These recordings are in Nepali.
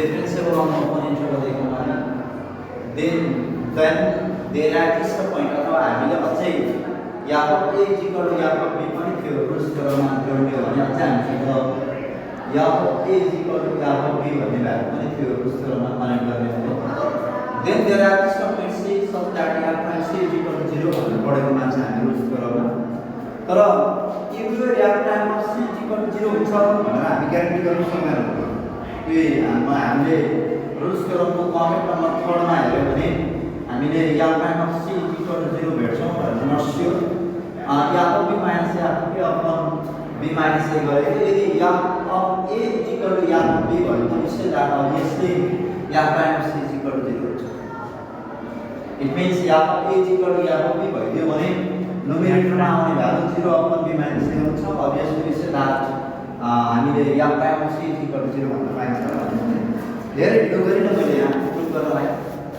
differentiable on the open interval देखौँला then there at the point अथवा हामीले अझै यहाँ a is equal to यहाँ b पनि थियो रुल्स थ्योरममा जोड्ने हो भने अझै हामीसँग यहाँ a is equal to यहाँ b भन्ने भ्यालु पनि थियो रुल्स थ्योरममा कनेक्ट गर्ने हो then there are some points such that यहाँ point c is equal to 0 भनेर पढेको मान्छ हामी रुल्स थ्योरममा तर everywhere यहाँ time of c is equal to 0 हुन्छ भनेर हामी ग्यारेन्टी गर्न सक्दैनौँ यो हामीले रुल्स थ्योरमको कमेन्ट नम्बर 3 मा हेर्यो भने हामीले यहाँ time of c is equal to 0 भेट्छौँ भनेर नर्स्यो यहाँ b minus a upon b minus a गरेको यदि यहाँ of a is equal to यहाँ b भयो भने चाहिँ obviously यहाँ time of c is equal to 0 हुन्छ it means यहाँ of a is equal to यहाँ b भइदियो भने न्युमेरेटरमा आउने value 0 upon b minus a हुन्छ obviously we say that हामीले यहाँ time of c is equal to 0 भन्न पाइन्छ धेरै ढिलो गरिन मैले यहाँ प्रुफ गर्नलाई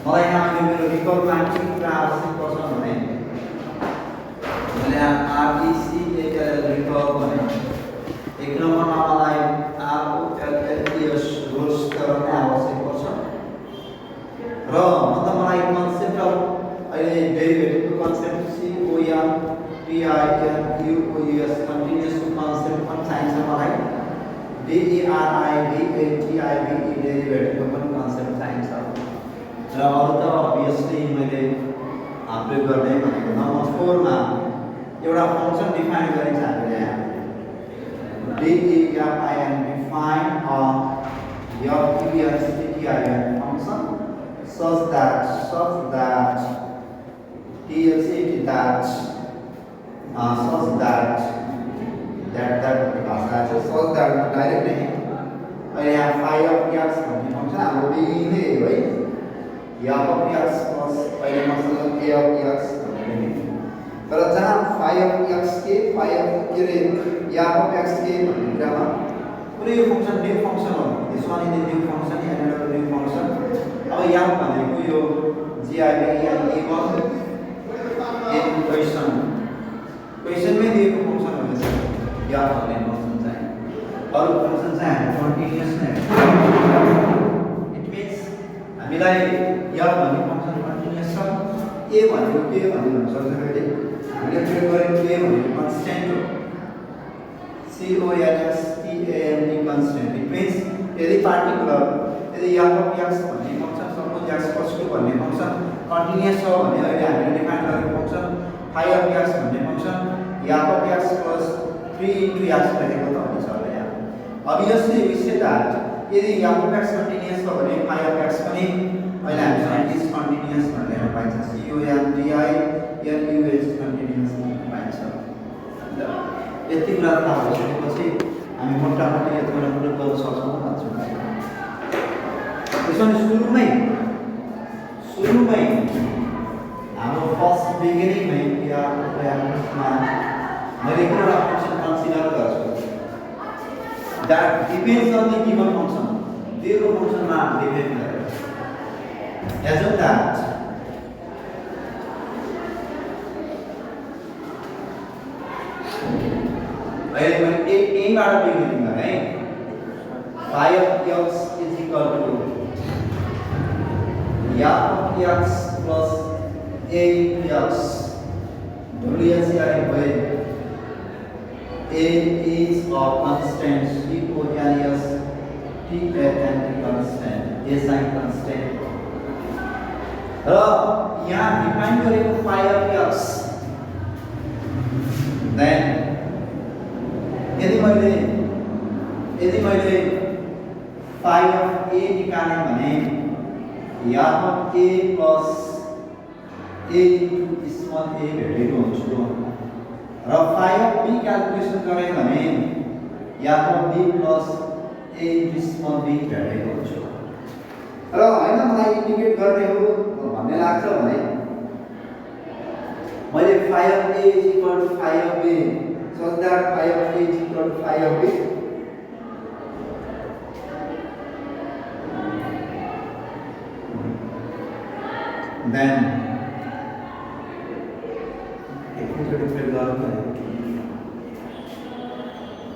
मलाई यहाँ अहिले मेरो रिकल लाइन के कुरा आवश्यक पर्छ भने मैले यहाँ RDC रिकल भने एक नम्बरमा मलाई ROLLES रुल्स गर्ने आवश्यक पर्छ र मतलब मलाई कन्सेप्ट अफ अहिले डेरिभेटिभको कन्सेप्ट COM कन्टिन्युअस कन्सेप्ट पनि चाहिन्छ मलाई DERIDATIVE डेरिभेटिभको पनि कन्सेप्ट चाहिन्छ र अरु त obviously मैले प्रयोग गर्ने भनेको नम्बर 4 मा एउटा फंक्शन डिफाइन गरिन्छ हामीले यहाँ DEFIN define a FESTTIN function such that TLC that such that भाषा छ such that डाइरेक्ट नहीं अहिले यहाँ phi of x भन्ने फंक्शन हाम्रो बिगिने है यहाँ of x plus पहिले मसँग a of x भनेर नि तर जहाँ phi of x के phi of के रे यहाँ of x के भन्ने कुरामा कुनै यो फंक्शन न्यू फंक्शन हो this one is new function and new function अब यहाँ भनेको यो GIVEN गिवन इन क्वेशनमै दिएको फंक्शन हो यहाँ भन्ने फंक्शन चाहिँ अरु फंक्शन चाहिँ हामी कन्टिन्युअस नै इट मीन्स हामीलाई यहाँ भन्ने फंक्शन कन्टिन्युअस छ a भनेको के भन्ने भन्न सक्छ फेरि हामीले प्रयोग गरेको a भनेको कन्स्टेन्ट हो CONSTANT कन्स्टेन्ट इट मीन्स यदि पार्टिकुलर यदि यहाँ of x भन्ने फंक्शन सपोज x plus 2 भन्ने फंक्शन कन्टिन्युअस छ भने अहिले हामीले डिफाइन गरेको फंक्शन phi of x भन्ने फंक्शन यहाँ of x plus 3 into x लेखेको त हुन्छ होला यहाँ obviously we say that यदि यहाँ of x कन्टिन्युअस छ भने phi of x पनि अहिले हामीसँग इज कन्टिन्युअस भनेर पाइन्छ CONTINUOUS कन्टिन्युअस पाइन्छ ल यति कुरा थाहा भइसकेपछि हामी मोटामोटी यति कुरा प्रयोग गर्न सक्छौँ भन्छौँ त्यसैले सुरुमै हाम्रो फर्स्ट बिगिनिङमै या प्रोग्राममा मैले एउटा फंक्शन कन्सिडर गर्छु that depends on the given function दिएको फंक्शनमा डिपेन्ड गरेर assume that अहिले मैले a बाट बिगिनिङ गरे phi of x is equal to of x plus a into x WSI where a is a constant CONSTANT constant a sign constant र यहाँ डिफाइन गरेको phi of x then यदि मैले phi of a निकाले भने यहाँ of a plus a into small a भेटेको हुन्छ र phi of b क्याल्कुलेसन गरे भने यहाँ of b plus a into small b भेटेको हुन्छ र हैन मलाई इन्डिकेट गर्ने हो भन्ने लाग्छ भने मैले phi of a is equal to phi of b such that phi of a is equal to phi of b then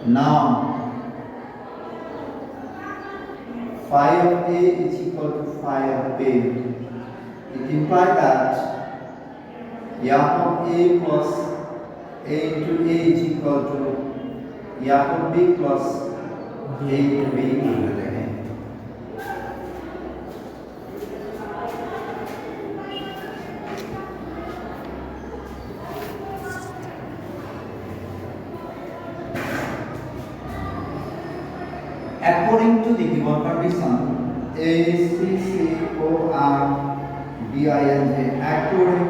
now phi of A is equal to phi of B. It implies that f of A plus A into A is equal to f of B plus A into B मान लेंगे। According to the given condition, A C C O R B I N J, according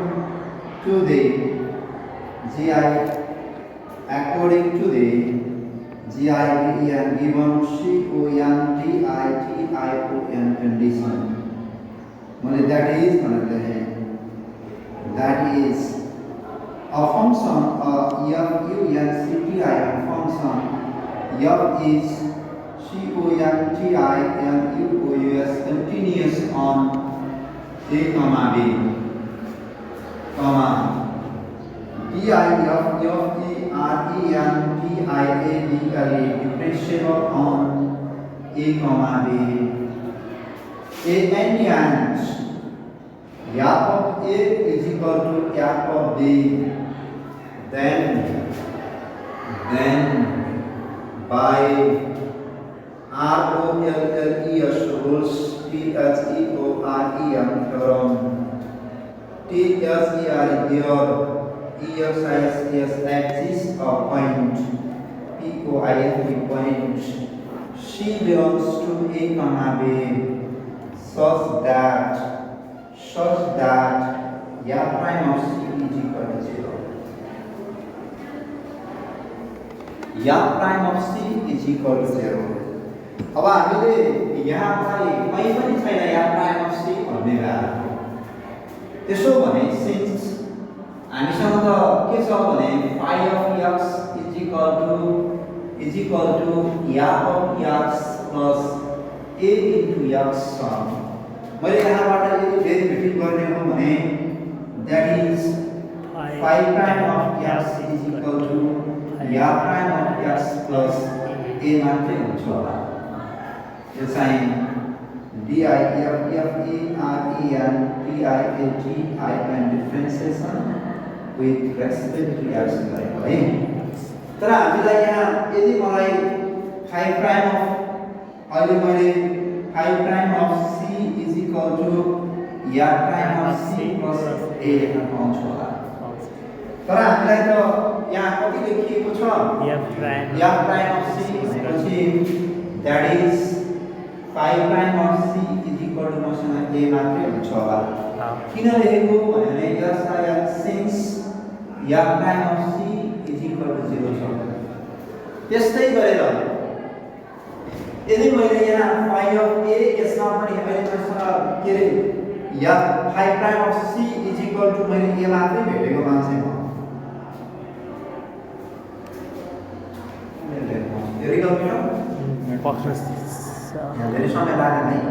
to the G I, according to the G I B E N given C O N T I T I O N condition, मतलब that is that is a function of f u n c t I, a function f is CONTINUOUS continuous on A, B, comma DIFFERENTIABLE differentiable on A, B. And f of A is equal to f of B, then by ROLLES rules, THEOREM theorem, THEOR EXIS exists a point point C belongs to A, B such that f prime of C is equal to 0. f prime of C is equal to 0. अब हामीले यहाँलाई कहीँ पनि छैन f prime of C भन्ने भए त्यसो भने सिन्स हामीसँग त के छ भने phi of x is equal to f of x plus a into x छ। मैले यहाँबाट यदि डेरिभेटिभ गर्ने हो भने that is phi prime of x is equal to f prime of x plus a मात्रै हुन्छ होला। यो चाहिँ DIFFERENTIAN differentiation with respect to x गरेको है। तर हामीलाई यहाँ यदि मलाई phi prime of अहिले मैले phi prime of c is equal to f prime of c plus a लेख्न पाउँछु होला। तर हामीलाई त यहाँ कति लेखिएको छ f prime of c भनेपछि that is phi prime of c is equal to मसँग a मात्रै हुन्छ होला। किन लेखेको भने यसलाई since f prime of c is equal to 0 छ। त्यस्तै गरेर यदि मैले यहाँ phi of a यसमा पनि मैले मसँग के रे f phi prime of c is equal to मैले a मात्रै भेटेको मान्छे म धेरै गल्ती हो यहाँ धेरै समय लाग्यो है।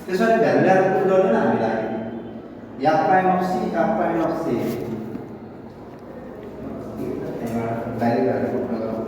त्यसैले भ्यालुलाई पुट गर्दैन हामीलाई f prime of c f prime of c direct put गर्नु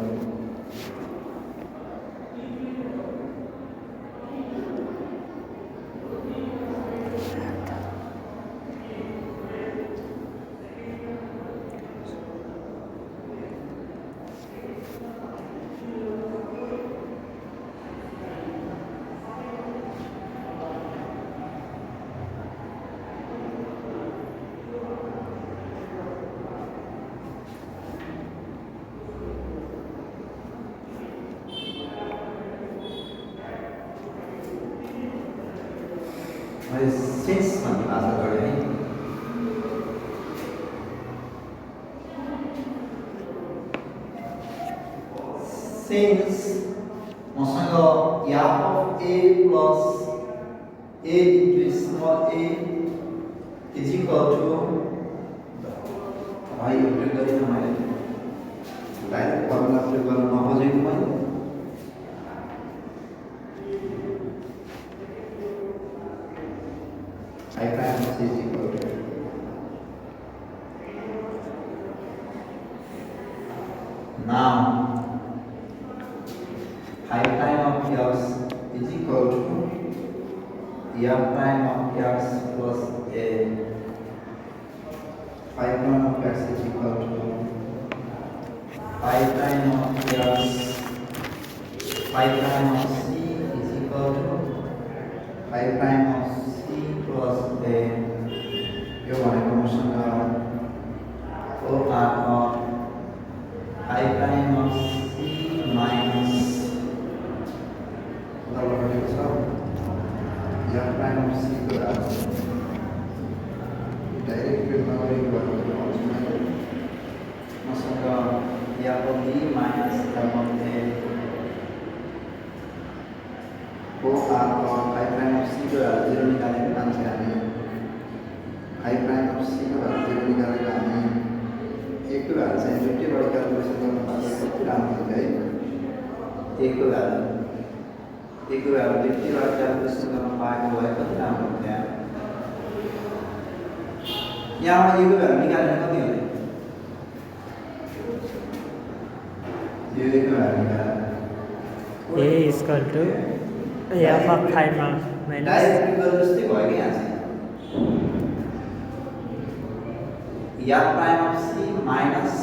since भन्ने भाषा गरे है। since मसँग f of a plus a into small a is equal to भाइ यो गरिन मैले डाइरेक्ट फर्मुला प्रयोग गर्न नखोजेको मैले I prime of c is equal to Now, phi prime of x is equal to f prime of x plus a. Phi prime of x is equal to phi prime of x, phi prime of c is equal to phi prime of c plus a. यो भनेको मसँग o r phi prime of c minus f prime of c को डाइरेक्ट फिल्डमा गरेको भएको मसँग f of b minus f of a o r और phi prime of c को 0 निकालेको मान्छे हामी phi prime of c को 0 निकालेको हामी एक को भ्यालु चाहिँ दुईटैबाट क्याल्कुलेसन गर्न पाए कति राम्रो हुन्छ है एक को भ्यालु दुईटैबाट क्याल्कुलेसन गर्न पाएको भए कति राम्रो हुन्थ्यो यहाँ एक को भ्यालु निकालेर कति हुने यो एक को भ्यालु निकालेर a is equal to f of phi minus direct गरे जस्तै भयो कि यहाँ चाहिँ f prime of c minus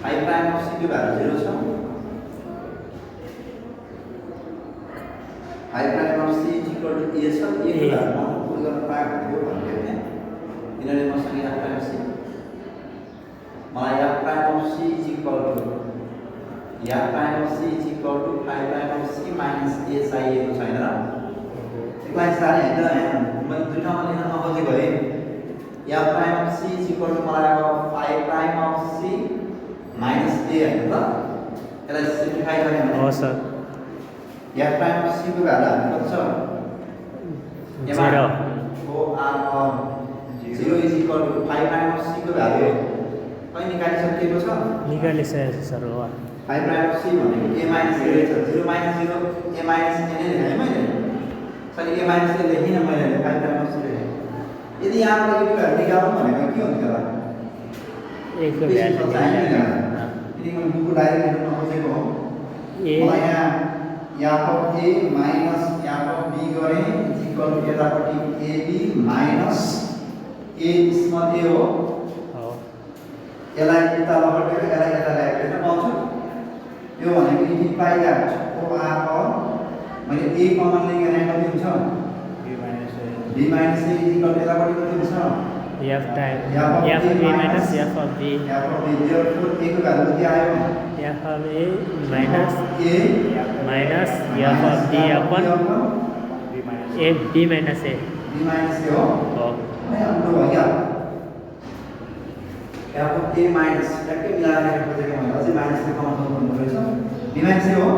phi prime of c को भ्यालु 0 छ phi prime of c equal to a छ a को भ्यालु म पुट गर्न पाएको थियो भन्थे हैन किनभने मसँग f prime c मलाई f prime of c equal to phi prime of c minus a चाहिएको छैन र यसलाई सारे हैन यहाँ मैले दुई ठाउँमा लेख्न नखोजेको है f prime of c equal to मलाई अब phi prime of c minus a हैन त यसलाई सिम्प्लिफाई गर्ने भने हो sir f prime of c को भ्यालु हामी कति छ 0 o r 0 is equal to phi prime of c को भ्यालु कति निकालिसकेको छ निकालिसकेको सर हो phi prime of c भनेको a minus a रहेछ 0 minus 0 a minus a नै लेखेँ मैले सरी a minus a लेखिन मैले phi prime of c लेखेँ यदि यहाँबाट यो भ्यालु निकाल्नु भनेको के हुन्छ होला एक को भ्यालु यदि म बुकको डाइरेक्ट लेख्न नखोजेको हो a मलाई यहाँ f of a minus f of b गरे इज इक्वल टु यतापट्टि ab minus a small a हो यसलाई यता लहटेर यसलाई यता ल्याएर पाउँछु यो भनेको it imply that o r और मैले a कमन लिएर यहाँ कति हुन्छ b minus a is equal to यतापट्टि कति हुन्छ f time f a minus f of b therefore a को भ्यालु कति आयो f of a minus a minus f of b upon a b minus a b minus a हो नै हाम्रो भयो f of a minus टक्कै मिलाएर लेख्न खोजेको मैले अझै माइनस ले काउन्ट गर्नु पर्छ b minus a हो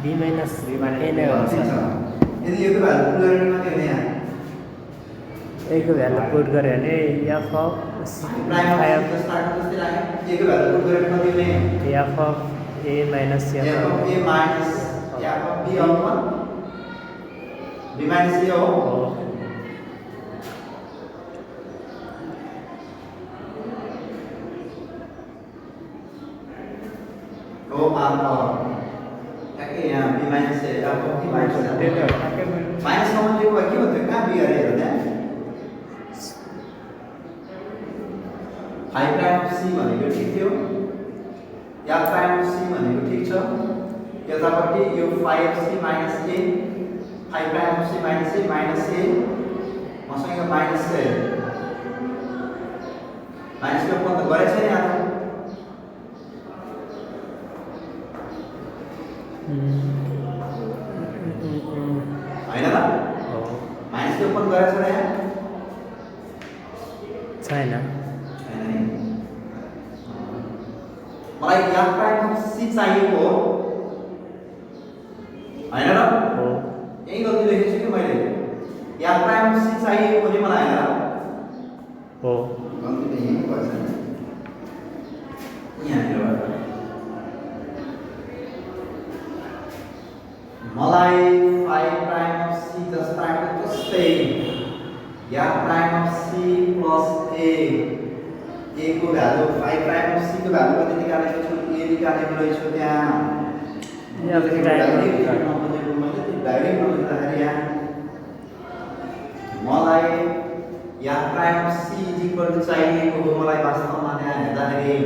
b minus a नै हो सर यदि यो को भ्यालु पुट गर्ने कति हुने यहाँ a को भ्यालु पुट गरे भने f of प्राइम अफ जस्ताको जस्तै लाग्यो a को भ्यालु पुट गरेर कति हुने f of a minus f f of a minus f of b upon b minus a हो o r टक्कै यहाँ b minus a f of b minus a minus common लिएको भए के हुन्थ्यो कहाँ b अरे हेर्नु त्यहाँ phi prime of c भनेको ठीक थियो f prime of c भनेको ठीक छ यतापट्टि यो phi of c minus a phi prime of c minus a मसँग यो माइनस छ माइनस को अपन त गरे छैन यहाँ हैन त माइनस को अपन गरे छैन यहाँ छैन मलाई f prime of c चाहिएको हो हैन र हो यही गल्ती लेखेछु कि मैले f prime of c चाहिएको हो नि मलाई हैन र हो गल्ती त यही भएछ यहाँनिर मलाई phi prime of c जस्ताको त्यस्तै f prime of c plus a a को value phi prime of c को भ्यालु कति निकालेको छु ए निकालेको रहेछु त्यहाँ डाइरेक्ट डाइरेक्ट नलेख्दाखेरि यहाँ मलाई यहाँ prime of c is equal to चाहिएको हो मलाई वास्तवमा त्यहाँ हेर्दाखेरि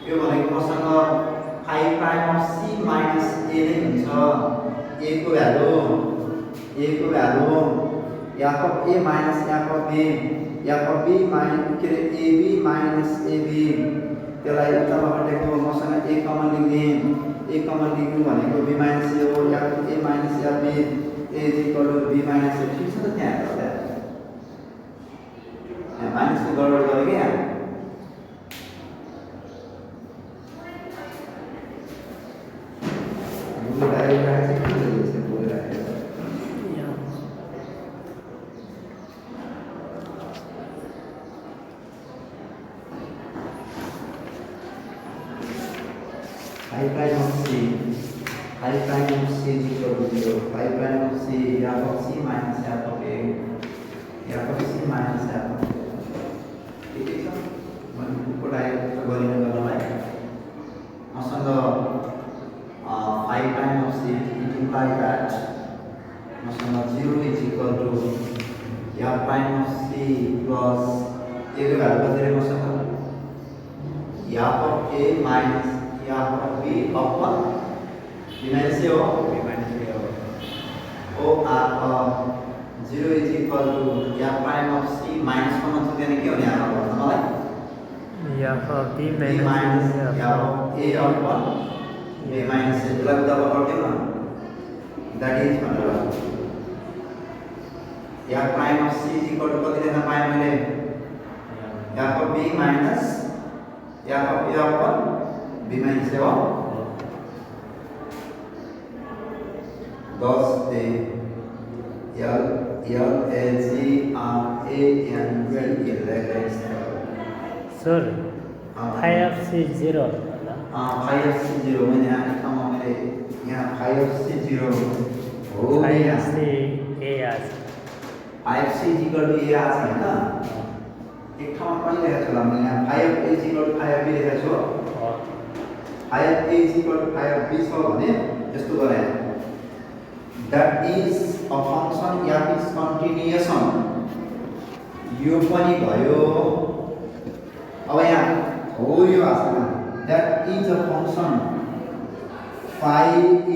यो भनेको मसँग phi prime of c minus a नै हुन्छ ए को भ्यालु यहाँ अफ ए माइनस यहाँ अफ बी माइनस के अरे एबी माइनस एबी त्यसलाई तल हटेको मसँग ए कमन लिख्नु भनेको बी माइनस ए हो या ए माइनस या B A is equal to B minus A ठिक छ त त्यहाँ माइनसको गडबड गरेँ क्या I prime of C is equal to 0. I prime of C, f of C minus f of A. F of C minus f of A. ठीक है सर? को डायरेक्ट गरिनु गर्नलाई मसँग 5 prime of C it implies that मसँग 0 is equal to f prime of C plus A को भ्यालु कति रे मसँग f of A minus f of B upon B minus A हो O 0 is equal to f prime of C minus को मतलब के हो नि यहाँ गर्नु मलाई f of B minus f of A upon B minus A मतलब double करके ना that is मतलब f prime of C is equal to कति लेख्न पाएँ मैले f of B minus f of A upon B minus A हो thus the L G R A N G sir phi of c 0 phi of c 0 मैंने यहाँ लिखा हुआ मेरे यहाँ फाइ अफ सी 0 हो फाइ अफ सी ए आज फाइ अफ सी इक्वल टु ए आज है ना एक ठाउँमा पनि लेखेको छु मैले यहाँ phi of A equal to phi of B लेखेको छु phi of A equal to phi of B छ भने यस्तो गरे that is a function f is continuation यो पनि भयो अब यहाँ हो यो भाषामा that is a function phi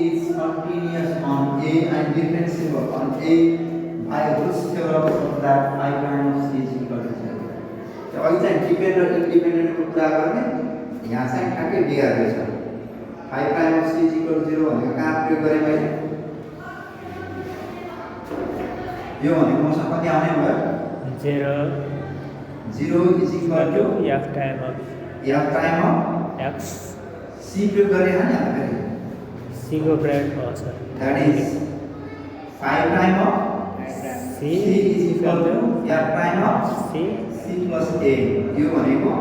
is continuous on A and differentiable on A by Root's theorem that phi prime of C is equal to 0 त्यो अघि चाहिँ डिपेन्डेन्ट र इन्डिपेन्डेन्टको कुरा गर्ने यहाँ चाहिँ ठ्याक्कै बिगारेको छ phi prime of C is equal to 0 भनेको कहाँ प्रयोग गरेँ मैले यो भनेको मसँग कति आउने भयो 0 is equal to f prime of x C प्रयोग गरे हैन फेरि c को प्राइम हो sir that is phi prime of c is equal to f prime of c plus A यो भनेको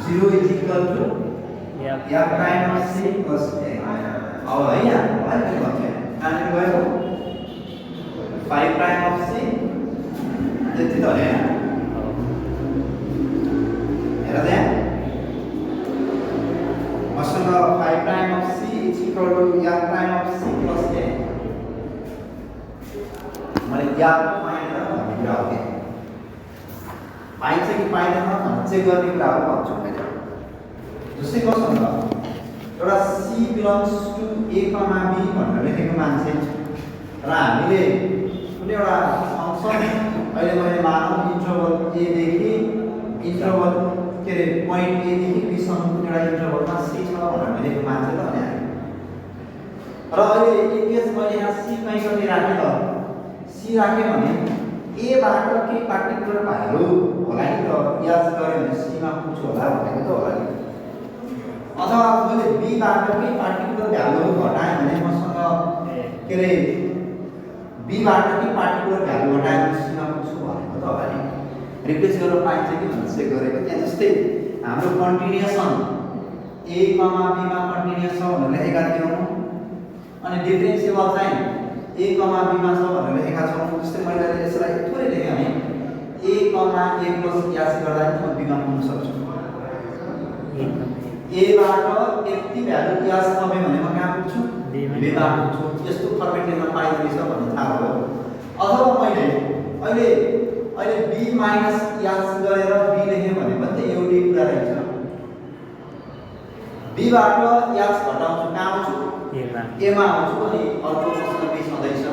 0 is equal to f prime of C plus A अब है यहाँ के भन्छ अनि गयो phi prime of C यति त हो यहाँ हेर त्यहाँ मसँग phi prime of C is equal to f prime of C plus A मैले याद पाएन भन्ने कुरा हो के पाइन्छ कि पाइँदैन चेक गर्ने कुरा हो भन्छु मैले जस्तै कस्तो हुन्छ एउटा C belongs to A, B भनेर लेखेको मान्छे र हामीले कुनै एउटा फंक्सन अहिले मैले मानौँ इन्टरभल A देखि इन्टरभल के अरे पोइन्ट A देखि B सम्म कुनै एउटा इन्टरभलमा C छ भनेर लेखेको मान्छे त अनि र अहिले इन केस मैले यहाँ C कहीँ कति राखे त C राखे भने A बाट के पार्टिकुलर भ्यालु होला नि त याद गरे भने C मा पुग्छु होला भनेको त होला नि अथवा मैले B बाट के पार्टिकुलर भ्यालु घटाएँ भने मसँग के अरे B बाट के पार्टिकुलर भ्यालु घटाएँ भने C मा पुग्छु भनेको त होला नि रिप्लेस गर्न पाइन्छ कि भनेर चेक गरेको त्यहाँ जस्तै हाम्रो कन्टिन्युएसन A, B मा कन्टिन्युअस छ भनेर लेखेका थियौँ अनि डिफरेन्सिएबल चाहिँ A, B मा छ भनेर लेखेका छौँ जस्तै मैले यसलाई थोरै लेखेँ भने A a, a plus याद गर्दा म बिमा पुग्न सक्छु a बाट यति भ्यालु याद कमे भने म कहाँ पुग्छु b मा पुग्छु यस्तो फर्मेटमा पाइँदैछ भन्ने थाहा भयो अथवा मैले अहिले b माइनस याद गरेर b लेखे भने पनि एउटै कुरा रहेछ b बाट याद घटाउँछु कहाँ आउँछु a मा आउँछु अनि अर्को प्रश्न b छँदैछ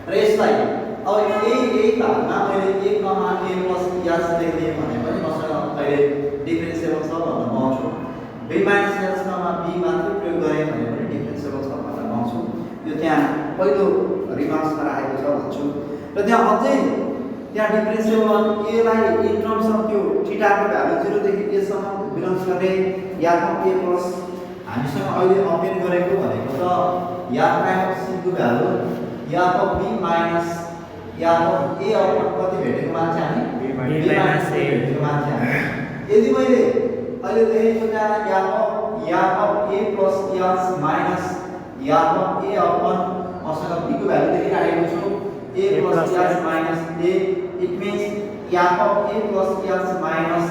र यसलाई अब यही भागमा मैले a, a plus याद लेख्ने भने पनि मसँग अहिले डिफरेन्सिएबल छ भनेर पाउँछु b माइनस याद b मात्र प्रयोग गरे भने पनि डिफरेन्सिएबल छ भनेर पाउँछु यो त्यहाँ पहिलो रिमार्क्समा राखेको छ भन्छु र त्यहाँ अझै त्यहाँ डिफरेन्सिएबल a लाई इन टर्म्स अफ त्यो थीटाको भ्यालु 0 देखि a सम्म बिलोङ्स गर्ने याद a प्लस हामीसँग अहिले अपेन गरेको भनेको त याद प्राइम c को भ्यालु याद b माइनस याद a अपन कति भेटेको मान्छे हामी b माइनस a भेटेको मान्छे हामी यदि मैले अहिले लेखेको त्यहाँ याद a प्लस याद माइनस याद a अपन मसँग b को भ्यालु लेखिराखेको छु a plus याद माइनस a इट मिन्स याद a plus याद माइनस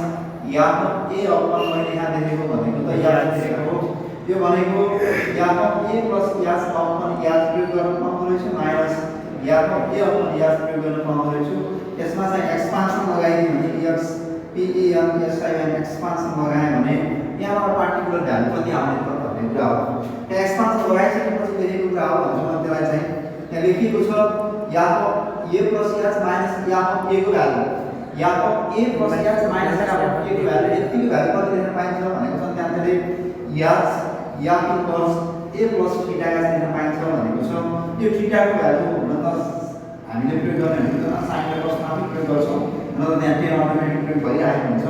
याद a अपन मैले यहाँ लेखेको भनेको त याद लेखेको यो भनेको याद a plus याद अपन याद प्रयोग गर्न पाउँदो रहेछ माइनस याद a अपन याद प्रयोग गर्न पाउँदो रहेछ यसमा चाहिँ एक्सपान्सन लगाइदियो भने x p e n s i n expansion लगाए भने यहाँबाट पार्टिकुलर भ्यालु कति आउने त भन्ने कुरा हो त्यो एक्सपान्सन लगाइसकेपछि लेखेको कुरा हो भने म त्यसलाई चाहिँ यहाँ लेखिएको छ याद a plus याद माइनस याद a को भ्यालु याद a plus याद माइनस याद a को भ्यालु यतिको भ्यालु कति लेख्न पाइन्छ भनेको छ त्यहाँ त्यसले याद प्लस a प्लस थीटा का लेख्न पाइन्छ भनेको छ यो थीटाको भ्यालु हुन त हामीले प्रयोग गर्ने भनेको त साइन र cos मा प्रयोग गर्छौं न त त्यहाँ टेन अटोमेटिक प्रयोग भइरहेको हुन्छ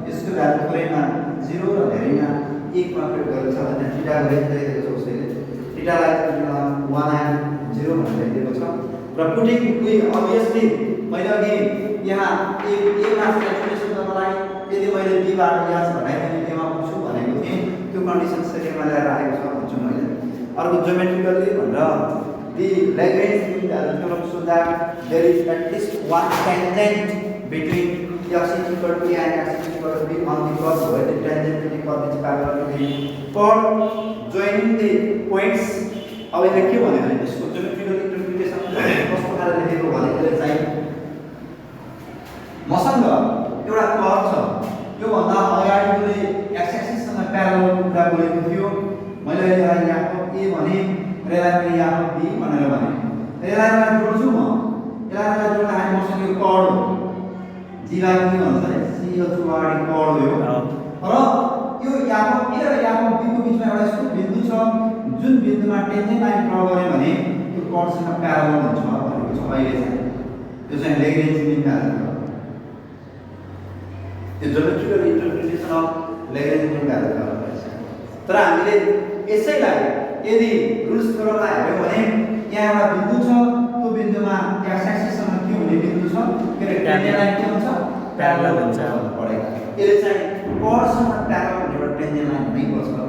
यसको भ्यालु थोरैमा 0 र धेरैमा 1 मा प्रयोग गरिन्छ भने त्यहाँ थीटाको रेन्ज दिएको छ उसले थीटालाई 1 and 0 भनेर दिएको छ र पुटिङ वी obviously मैले अघि यहाँ a मा क्याल्कुलेसन गर्नलाई यदि मैले b बाट याद घटाइदिने a मा पुग्छु भनेको थिएँ त्यो कन्डिसन सेटिङमा ल्याएर राखेको छ भन्छु मैले अर्को ज्योमेट्रिकली भनेर the Lagrange mean value theorem so that there is at least one tangent between x is equal to a and x is equal to b on the curve where the tangent to the curve is parallel to the curve joining the points अब यसले के भन्यो भने यसको ज्योमेट्रिकल इन्टरप्रिटेसन कस्तो पाराले लेखेको भनेको चाहिँ मसँग एउटा कर्व छ यो भन्दा अगाडि मैले x एक्सिस सँग प्यारलल कुरा गरेको थियो मैले यसलाई यहाँ a भने र यसलाई यहाँ b भनेर भने यसलाई जोड्छु म यसलाई जोड्दा हामी मसँग यो कर्व जिलाई के भन्छ भने c हो जुवाडी कर्व हो र यो यहाँ a र यहाँ b को बीचमा एउटा यस्तो बिन्दु छ जुन बिन्दुमा टेन्जेन्ट लाइन ड्रा गरे भने त्यो कर्वसँग प्यारलल हुन्छ भनेको छ अहिले चाहिँ यो चाहिँ Lagrange mean value हो त्यो geometrical interpretation of Lagrange mean value हो तर हामीले यसैलाई यदि रुल्स थ्योरमलाई हेर्यौं भने यहाँ एउटा बिन्दु छ त्यो बिन्दुमा x एक्सिससँग के हुने बिन्दु छ के रे टेन्जेन्ट लाइन के हुन्छ प्यारलल हुन्छ पढेका यसले चाहिँ कर्वसँग प्यारलल हुने एउटा टेन्जेन्ट लाइन हुनै पर्छ